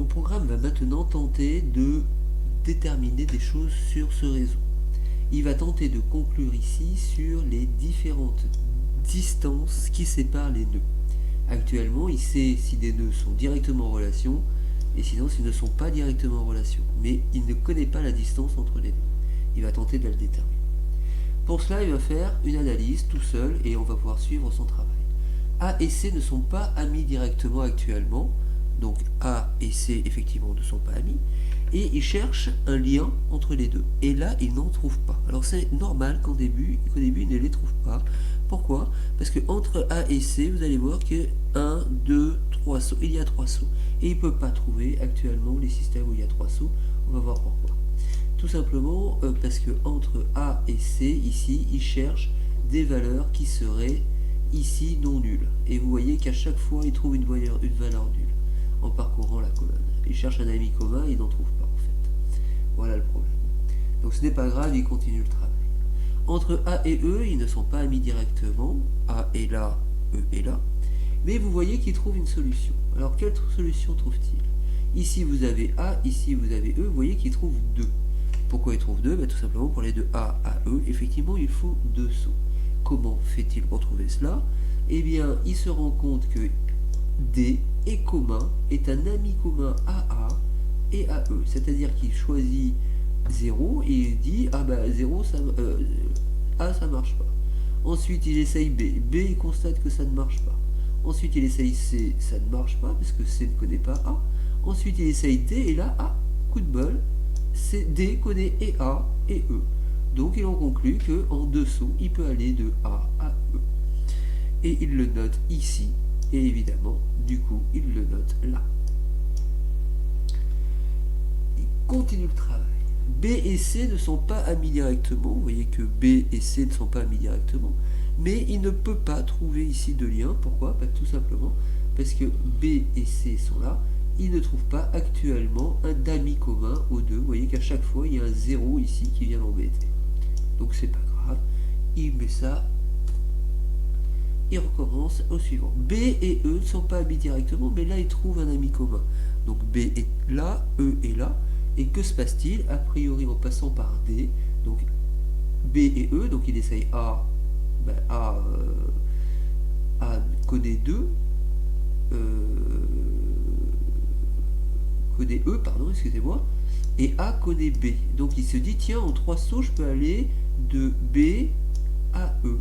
mon programme va maintenant tenter de déterminer des choses sur ce réseau. Il va tenter de conclure ici sur les différentes distances qui séparent les nœuds. Actuellement, il sait si des nœuds sont directement en relation et sinon s'ils ne sont pas directement en relation. Mais il ne connaît pas la distance entre les nœuds. Il va tenter de la déterminer. Pour cela, il va faire une analyse tout seul et on va pouvoir suivre son travail. A et C ne sont pas amis directement actuellement. Donc A et C effectivement ne sont pas amis. Et il cherche un lien entre les deux. Et là, il n'en trouve pas. Alors c'est normal qu'au début, il ne les trouve pas. Pourquoi? Parce que entre A et C, vous allez voir que 1, 2, 3 sauts. Il y a 3 sauts. Et il ne peut pas trouver actuellement les systèmes où il y a 3 sauts. On va voir pourquoi. Tout simplement parce que entre A et C, ici, il cherche des valeurs qui seraient ici non nulles. Et vous voyez qu'à chaque fois, il trouve une valeur nulle en parcourant la colonne. Il cherche un ami commun et il n'en trouve pas en fait. Voilà le problème. Donc ce n'est pas grave, il continue le travail. Entre A et E, ils ne sont pas amis directement. A est là, E est là. Mais vous voyez qu'il trouve une solution. Alors quelle solution trouve-t-il? Ici vous avez A, ici vous avez E, vous voyez qu'il trouve 2. Pourquoi il trouve 2? Tout simplement pour aller de A à E, effectivement il faut 2 sauts. Comment fait-il pour trouver cela? Eh bien, il se rend compte que D est commun, est un ami commun à A et à E. C'est-à-dire qu'il choisit 0 et il dit ah bah 0 ça, A ça marche pas. Ensuite il essaye B. B il constate que ça ne marche pas. Ensuite il essaye C, ça ne marche pas parce que C ne connaît pas A. Ensuite il essaye D et là, ah, coup de bol, D connaît et A et E. Donc il en conclut qu'en 2 sauts, il peut aller de A à E. Et il le note ici. Et évidemment, du coup, il le note là. Il continue le travail. B et C ne sont pas amis directement. Vous voyez que B et C ne sont pas amis directement. Mais il ne peut pas trouver ici de lien. Pourquoi? Tout simplement parce que B et C sont là. Il ne trouve pas actuellement un ami commun aux deux. Vous voyez qu'à chaque fois, il y a un 0 ici qui vient l'embêter. Donc c'est pas grave. Il met ça. Il recommence au suivant. B et E ne sont pas amis directement, mais là il trouve un ami commun. Donc B est là, E est là. Et que se passe-t-il? A priori en passant par D, donc B et E, donc il essaye A, A connaît 2, connaît E, pardon, excusez-moi, et A connaît B. Donc il se dit, tiens, en 3 sauts, je peux aller de B à E.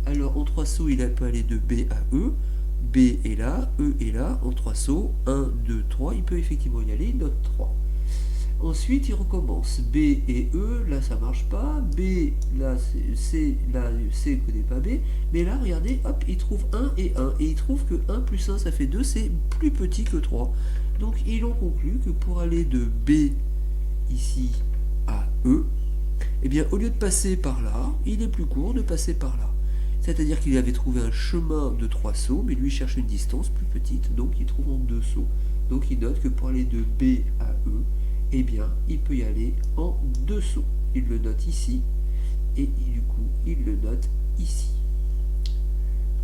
Alors en 3 sauts, il peut aller de B à E. B est là, E est là. En 3 sauts, 1, 2, 3. Il peut effectivement y aller, il note 3. Ensuite, il recommence. B et E, là ça marche pas. B, là C ne connaît pas B. Mais là, regardez, hop, il trouve 1 et 1. Et il trouve que 1 plus 1, ça fait 2. C'est plus petit que 3. Donc ils ont conclu que pour aller de B ici à E, eh bien au lieu de passer par là, il est plus court de passer par là. C'est-à-dire qu'il avait trouvé un chemin de 3 sauts, mais lui cherche une distance plus petite, donc il trouve en 2 sauts. Donc il note que pour aller de B à E, eh bien, il peut y aller en 2 sauts. Il le note ici, et du coup, il le note ici.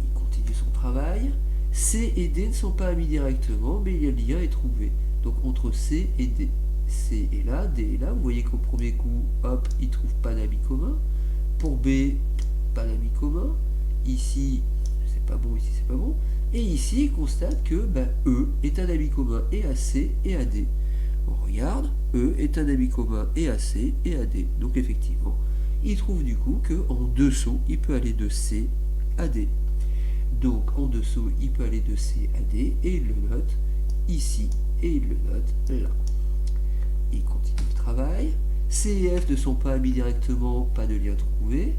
Il continue son travail. C et D ne sont pas amis directement, mais le lien est trouvé. Donc entre C et D. C est là, D est là. Vous voyez qu'au premier coup, hop, il ne trouve pas d'amis commun. Pour B, pas d'amis commun. Ici, c'est pas bon, ici, c'est pas bon. Et ici, il constate que E est un ami commun et à C et à D. On regarde, E est un ami commun et à C et à D. Donc effectivement, il trouve du coup qu'en 2 sauts, il peut aller de C à D. Donc en 2 sauts, il peut aller de C à D et il le note ici et il le note là. Il continue le travail. C et F ne sont pas amis directement, pas de lien trouvé.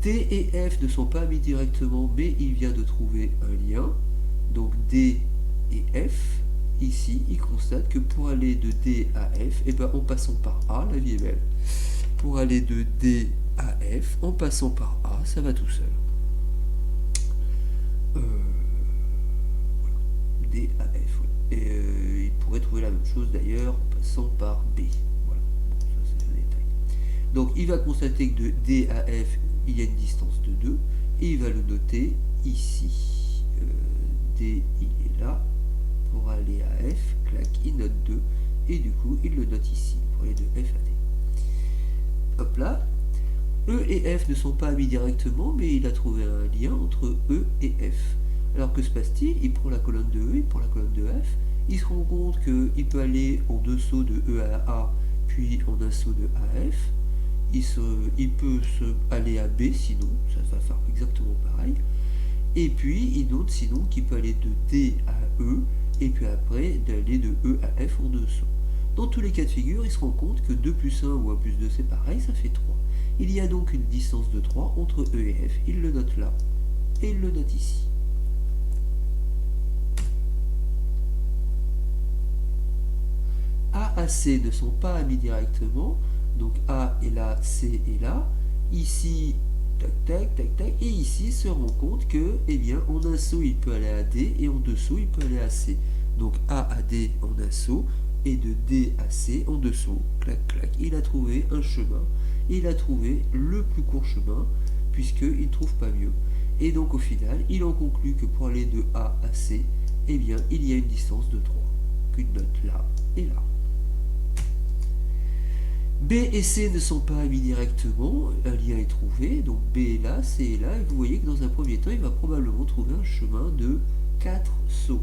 D et F ne sont pas amis directement, mais il vient de trouver un lien. Donc D et F, ici, il constate que pour aller de D à F, eh ben, en passant par A, la vie est belle. Pour aller de D à F, en passant par A, ça va tout seul. D à F, ouais. Et il pourrait trouver la même chose d'ailleurs en passant par B. Voilà, bon, ça c'est un détail. Donc il va constater que de D à F, il y a une distance de 2, et il va le noter ici. D, il est là. Pour aller à F, il note 2, et du coup, il le note ici, pour les deux F à D. Hop là. E et F ne sont pas amis directement, mais il a trouvé un lien entre E et F. Alors que se passe-t-il? Il prend la colonne de E, il prend la colonne de F, il se rend compte qu'il peut aller en deux sauts de E à A, puis en un saut de A à F. Il peut aller à B, sinon, ça va faire exactement pareil. Et puis, il note sinon qu'il peut aller de D à E, et puis après, d'aller de E à F en deux sauts. Dans tous les cas de figure, il se rend compte que 2 plus 1 ou 1 plus 2, c'est pareil, ça fait 3. Il y a donc une distance de 3 entre E et F. Il le note là, et il le note ici. A à C ne sont pas amis directement, donc A est là, C est là. Ici, tac, tac, tac, tac, et ici se rend compte que, eh bien, en un saut, il peut aller à D, et en deux sauts, il peut aller à C. Donc A à D en un saut, et de D à C en deux sauts. Clac, clac. Il a trouvé un chemin, et il a trouvé le plus court chemin, puisqu'il ne trouve pas mieux. Et donc au final, il en conclut que pour aller de A à C, eh bien, il y a une distance de 3. Qu'une note là et là. B et C ne sont pas amis directement, un lien est trouvé, donc B est là, C est là, et vous voyez que dans un premier temps, il va probablement trouver un chemin de 4 sauts.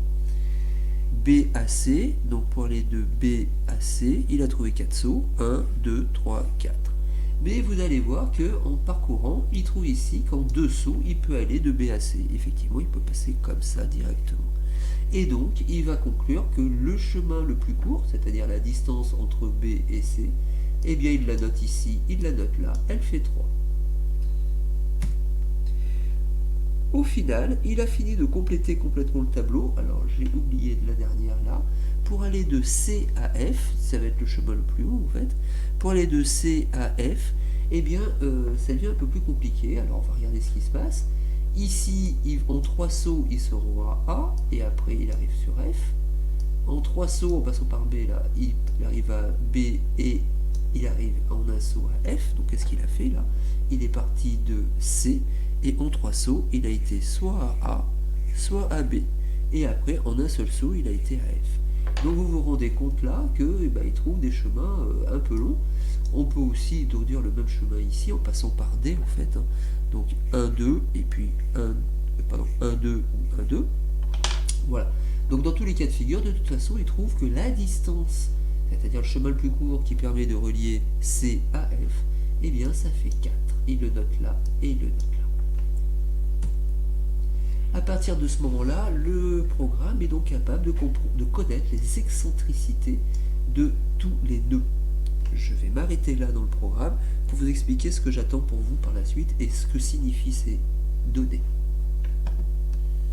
B à C, donc pour aller de B à C, il a trouvé 4 sauts, 1, 2, 3, 4. Mais vous allez voir qu'en parcourant, il trouve ici qu'en 2 sauts, il peut aller de B à C. Effectivement, il peut passer comme ça directement. Et donc, il va conclure que le chemin le plus court, c'est-à-dire la distance entre B et C, eh bien, il la note ici, il la note là, elle fait 3. Au final, il a fini de compléter complètement le tableau. Alors, j'ai oublié de la dernière là. Pour aller de C à F, ça va être le chemin le plus haut en fait. Pour aller de C à F, eh bien, ça devient un peu plus compliqué. Alors, on va regarder ce qui se passe. Ici, en 3 sauts, il se rend à A, et après, il arrive sur F. En 3 sauts, en passant par B, là, il arrive à B, et il arrive en un saut à F. Donc, qu'est-ce qu'il a fait là? Il est parti de C, et en 3 sauts, il a été soit à A, soit à B. Et après, en un seul saut, il a été à F. Donc vous vous rendez compte là qu'il trouve des chemins un peu longs. On peut aussi introduire le même chemin ici en passant par D en fait. Donc 1, 2, et puis 1, 2 ou 1, 2. Voilà. Donc dans tous les cas de figure, de toute façon, il trouve que la distance, c'est-à-dire le chemin le plus court qui permet de relier C à F, eh bien ça fait 4. Il le note là et il le note là. À partir de ce moment-là, le programme est donc capable de connaître les excentricités de tous les nœuds. Je vais m'arrêter là dans le programme pour vous expliquer ce que j'attends pour vous par la suite et ce que signifient ces données.